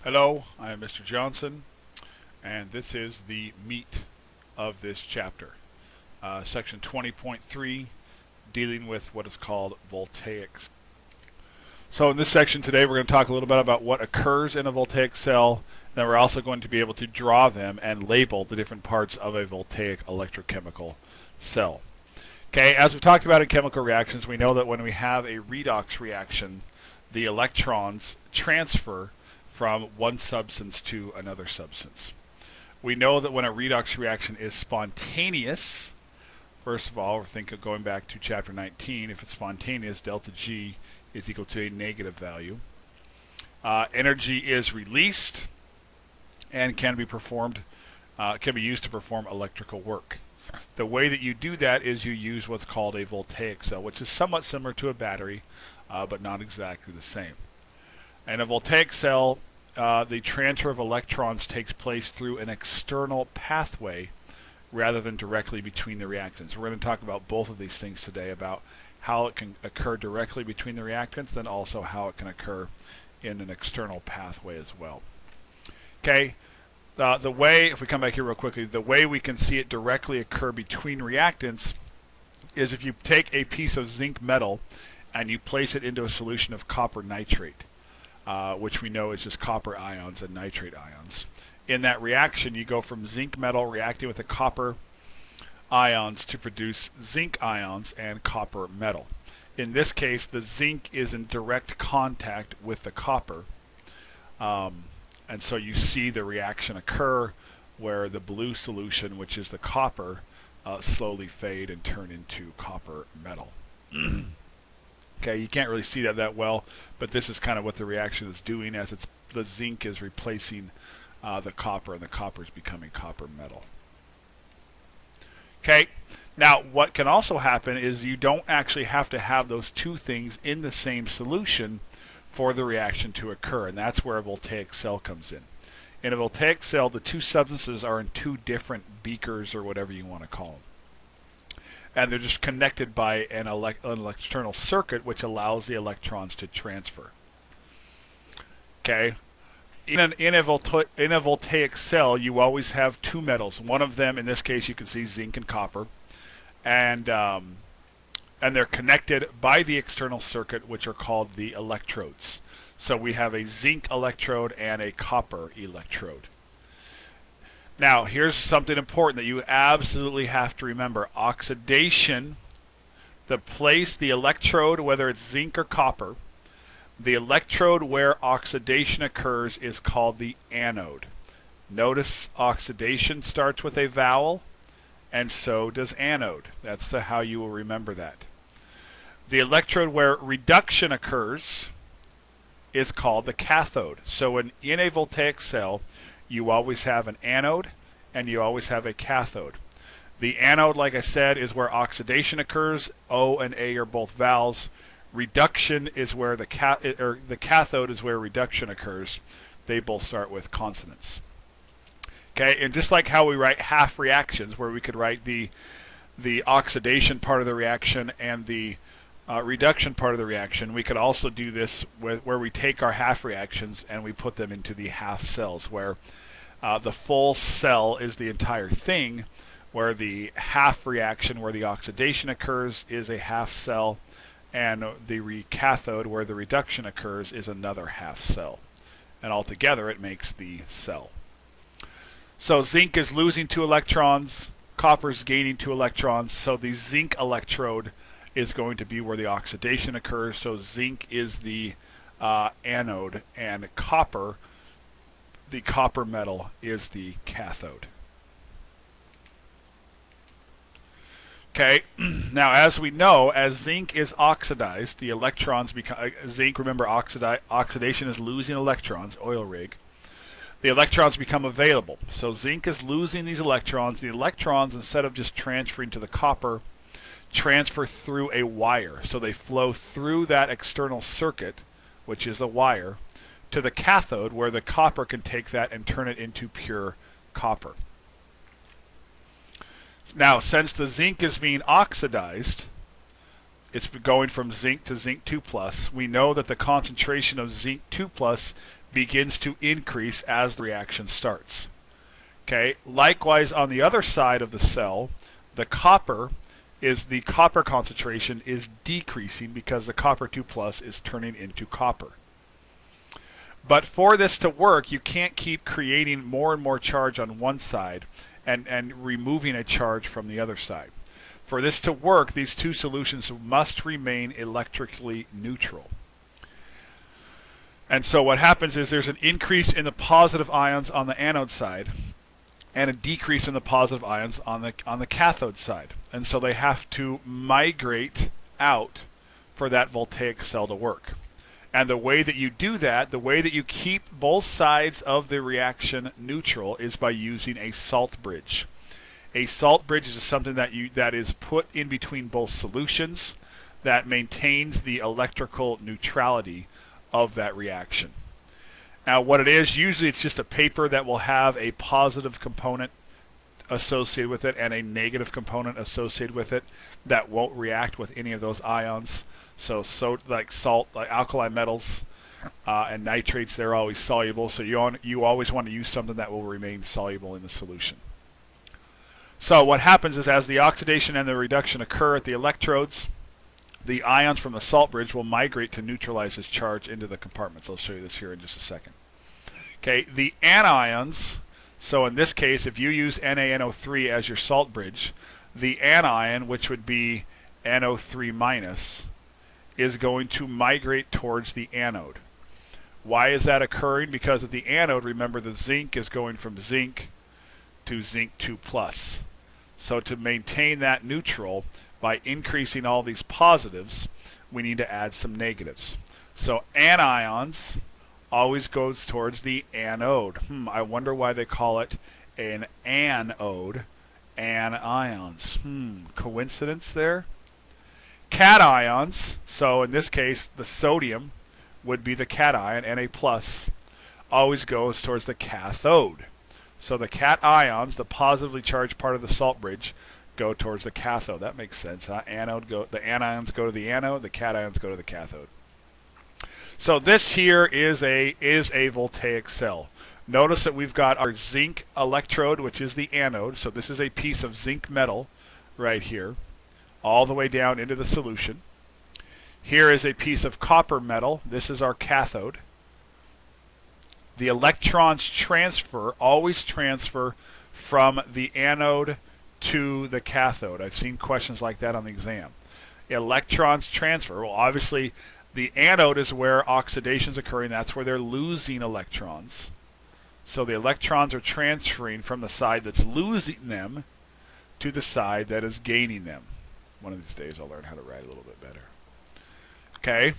Hello, I am Mr. Johnson, and this is the meat of this chapter. Section 20.3, dealing with what is called voltaics. So in this section today, we're going to talk a little bit about what occurs in a voltaic cell. Then we're also going to be able to draw them and label the different parts of a voltaic electrochemical cell. Okay, as we've talked about in chemical reactions, we know that when we have a redox reaction, the electrons transfer from one substance to another substance. We know that when a redox reaction is spontaneous, first of all, we're thinking going back to chapter 19, if it's spontaneous, delta G is equal to a negative value. Energy is released and can be used to perform electrical work. The way that you do that is you use what's called a voltaic cell, which is somewhat similar to a battery, but not exactly the same. In a voltaic cell, the transfer of electrons takes place through an external pathway rather than directly between the reactants. We're going to talk about both of these things today, about how it can occur directly between the reactants, then also how it can occur in an external pathway as well. Okay, the way, if we come back here real quickly, the way we can see it directly occur between reactants is if you take a piece of zinc metal and you place it into a solution of copper nitrate. Which we know is just copper ions and nitrate ions. In that reaction, you go from zinc metal reacting with the copper ions to produce zinc ions and copper metal. In this case, the zinc is in direct contact with the copper, and so you see the reaction occur where the blue solution, which is the copper, slowly fade and turn into copper metal. Okay, you can't really see that well, but this is kind of what the reaction is doing, as the zinc is replacing the copper, and the copper is becoming copper metal. Okay, now what can also happen is you don't actually have to have those two things in the same solution for the reaction to occur, and that's where a voltaic cell comes in. In a voltaic cell, the two substances are in two different beakers, or whatever you want to call them. And they're just connected by an external circuit which allows the electrons to transfer. Okay, in a voltaic cell, you always have two metals. One of them, in this case, you can see zinc and copper, and they're connected by the external circuit, which are called the electrodes. So we have a zinc electrode and a copper electrode. Now, here's something important that you absolutely have to remember. Oxidation, the electrode, whether it's zinc or copper, the electrode where oxidation occurs is called the anode. Notice oxidation starts with a vowel, and so does anode. That's how you will remember that. The electrode where reduction occurs is called the cathode. So in a voltaic cell, you always have an anode and you always have a cathode. The anode, like I said, is where oxidation occurs. O and A are both vowels. Reduction is where the cathode is where reduction occurs. They both start with consonants. Okay, and just like how we write half reactions, where we could write the oxidation part of the reaction and the reduction part of the reaction, we could also do this where we take our half reactions and we put them into the half cells, where the full cell is the entire thing, where the half reaction where the oxidation occurs is a half cell, and the cathode where the reduction occurs is another half cell. And altogether it makes the cell. So zinc is losing 2 electrons, copper is gaining 2 electrons, so the zinc electrode is going to be where the oxidation occurs. So zinc is the anode, and copper, the copper metal, is the cathode. Okay, now as we know, as zinc is oxidized, the electrons become, zinc, remember, oxidation is losing electrons, oil rig. The electrons become available. So zinc is losing these electrons. The electrons, instead of just transferring to the copper, transfer through a wire. So they flow through that external circuit, which is a wire, to the cathode, where the copper can take that and turn it into pure copper. Now, since the zinc is being oxidized, it's going from zinc to zinc 2+. We know that the concentration of zinc 2+ begins to increase as the reaction starts. Okay, likewise on the other side of the cell, the copper concentration is decreasing because the copper 2 plus is turning into copper. But for this to work, you can't keep creating more and more charge on one side and removing a charge from the other side. For this to work, these two solutions must remain electrically neutral. And so what happens is there's an increase in the positive ions on the anode side and a decrease in the positive ions on the cathode side. And so they have to migrate out for that voltaic cell to work. And the way that you do that, the way that you keep both sides of the reaction neutral, is by using a salt bridge. A salt bridge is something that is put in between both solutions that maintains the electrical neutrality of that reaction. Now what it is, usually it's just a paper that will have a positive component associated with it and a negative component associated with it that won't react with any of those ions. So like salt, like alkali metals and nitrates, they're always soluble. So you always want to use something that will remain soluble in the solution. So what happens is as the oxidation and the reduction occur at the electrodes, the ions from the salt bridge will migrate to neutralize this charge into the compartments. I'll show you this here in just a second. Okay, the anions, so in this case, if you use NaNO3 as your salt bridge, the anion, which would be NO3 minus, is going to migrate towards the anode. Why is that occurring? Because at the anode, remember, the zinc is going from zinc to zinc 2 plus. So to maintain that neutral, by increasing all these positives, we need to add some negatives. So anions always goes towards the anode. I wonder why they call it an anode. Anions. Coincidence there? Cations, so in this case the sodium would be the cation, Na plus, always goes towards the cathode. So the cations, the positively charged part of the salt bridge, go towards the cathode. That makes sense, huh? The anions go to the anode, the cations go to the cathode. So this here is a voltaic cell. Notice that we've got our zinc electrode, which is the anode. So this is a piece of zinc metal right here, all the way down into the solution. Here is a piece of copper metal. This is our cathode. The electrons always transfer from the anode to the cathode. I've seen questions like that on the exam. Electrons transfer. Well, obviously, the anode is where oxidation is occurring. That's where they're losing electrons. So the electrons are transferring from the side that's losing them to the side that is gaining them. One of these days I'll learn how to write a little bit better. Okay?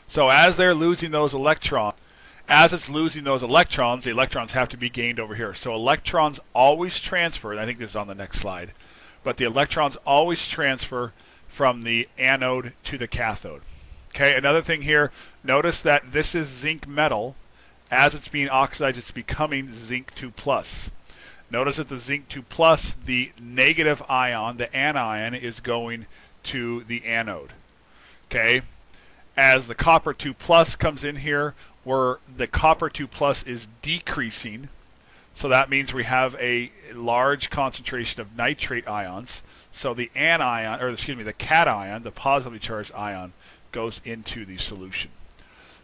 So as they're losing those electrons, as it's losing those electrons, the electrons have to be gained over here. So electrons always transfer, and I think this is on the next slide, but the electrons always transfer from the anode to the cathode. Okay, another thing here, notice that this is zinc metal. As it's being oxidized, it's becoming zinc 2 plus. Notice that the zinc 2 plus, the negative ion, the anion, is going to the anode. Okay, as the copper 2 plus comes in here, where the copper 2 plus is decreasing, so that means we have a large concentration of nitrate ions. So the anion, or excuse me, the cation, the positively charged ion, goes into the solution.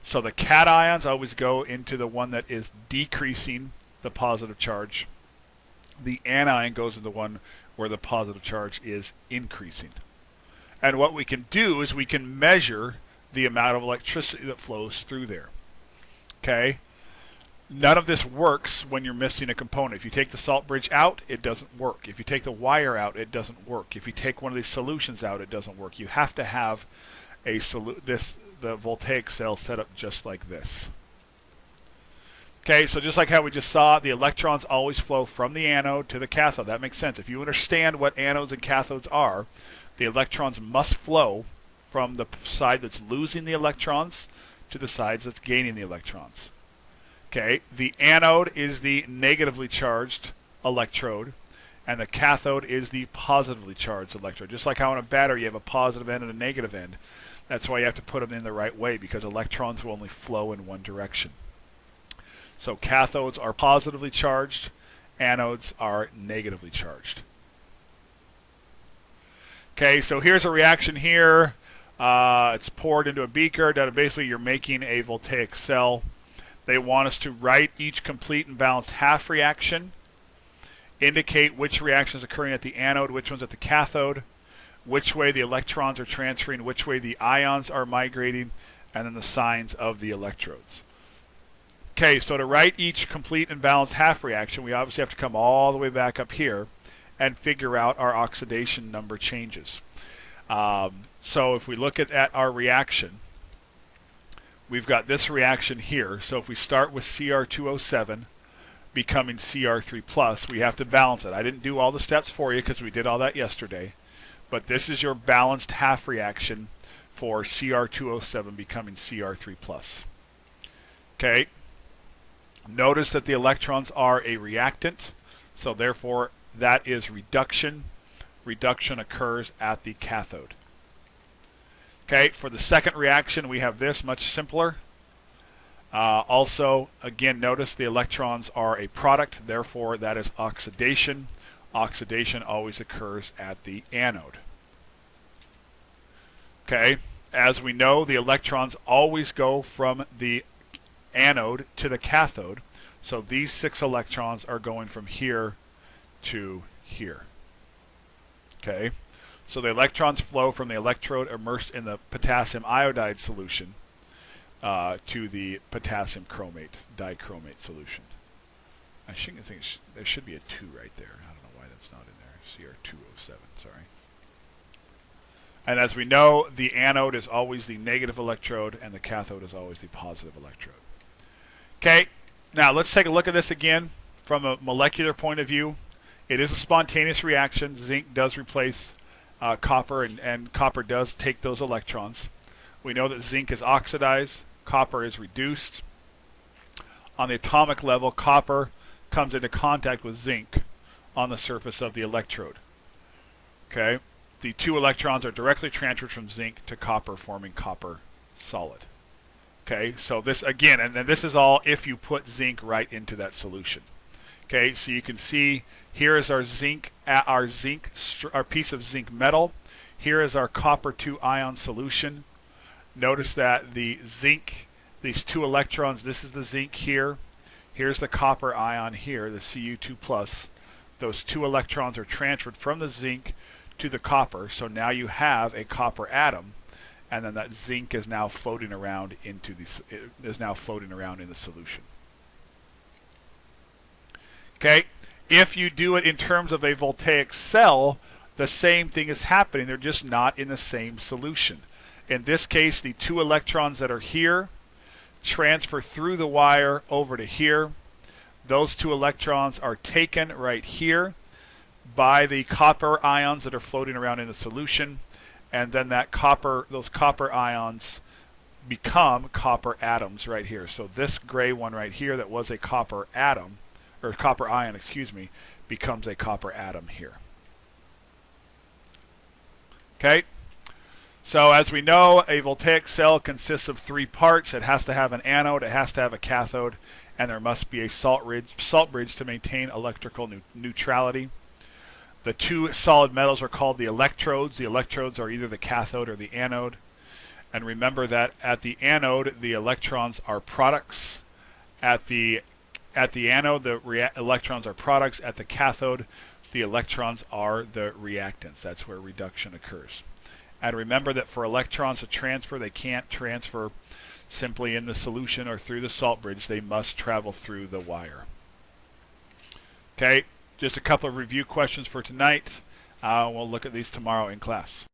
So the cations always go into the one that is decreasing the positive charge. The anion goes into the one where the positive charge is increasing. And what we can do is we can measure the amount of electricity that flows through there. Okay? None of this works when you're missing a component. If you take the salt bridge out, it doesn't work. If you take the wire out, it doesn't work. If you take one of these solutions out, it doesn't work. You have to have the voltaic cell set up just like this. Okay, so just like how we just saw, the electrons always flow from the anode to the cathode. That makes sense. If you understand what anodes and cathodes are, the electrons must flow from the side that's losing the electrons to the sides that's gaining the electrons. Okay, the anode is the negatively charged electrode, and the cathode is the positively charged electrode. Just like how in a battery you have a positive end and a negative end. That's why you have to put them in the right way, because electrons will only flow in one direction. So cathodes are positively charged, anodes are negatively charged. Okay, so here's a reaction here. It's poured into a beaker. Basically, you're making a voltaic cell. They want us to write each complete and balanced half reaction, indicate which reaction is occurring at the anode, which one's at the cathode, which way the electrons are transferring, which way the ions are migrating, and then the signs of the electrodes. Okay, so to write each complete and balanced half reaction, we obviously have to come all the way back up here and figure out our oxidation number changes. So if we look at our reaction, we've got this reaction here. So if we start with Cr2O7 becoming Cr3+, we have to balance it. I didn't do all the steps for you because we did all that yesterday, but this is your balanced half reaction for Cr2O7 becoming Cr3+. Okay, notice that the electrons are a reactant, so therefore that is reduction. Reduction occurs at the cathode. Okay, for the second reaction, we have this, much simpler. Also, again, notice the electrons are a product, therefore that is oxidation. Oxidation always occurs at the anode. Okay, as we know, the electrons always go from the anode to the cathode, so these 6 electrons are going from here to here. Okay, so the electrons flow from the electrode immersed in the potassium iodide solution to the potassium chromate, dichromate solution. I shouldn't think there should be a 2 right there. I don't know why that's not in there. Cr2O7, sorry. And as we know, the anode is always the negative electrode and the cathode is always the positive electrode. Okay, now let's take a look at this again from a molecular point of view. It is a spontaneous reaction. Zinc does replace copper, and copper does take those electrons. We know that zinc is oxidized, copper is reduced. On the atomic level, copper comes into contact with zinc on the surface of the electrode. Okay, the 2 electrons are directly transferred from zinc to copper, forming copper solid. Okay, so this again, and then this is all if you put zinc right into that solution. Okay, so you can see here is our our piece of zinc metal. Here is our copper 2 ion solution. Notice that the zinc, these 2 electrons, this is the zinc here. Here's the copper ion here, the Cu2+. Those 2 electrons are transferred from the zinc to the copper, so now you have a copper atom, and then that zinc is now floating around in the solution. Okay, if you do it in terms of a voltaic cell, the same thing is happening. They're just not in the same solution. In this case, the 2 electrons that are here transfer through the wire over to here. Those 2 electrons are taken right here by the copper ions that are floating around in the solution, and then those copper ions become copper atoms right here. So this gray one right here that was a copper atom, or copper ion, excuse me, becomes a copper atom here. Okay, so as we know, a voltaic cell consists of 3 parts. It has to have an anode, it has to have a cathode, and there must be a salt bridge to maintain electrical neutrality. The 2 solid metals are called the electrodes. The electrodes are either the cathode or the anode. And remember that at the anode, the electrons are products. At the anode, the electrons are products. At the cathode, the electrons are the reactants. That's where reduction occurs. And remember that for electrons to transfer, they can't transfer simply in the solution or through the salt bridge. They must travel through the wire. Okay, just a couple of review questions for tonight. We'll look at these tomorrow in class.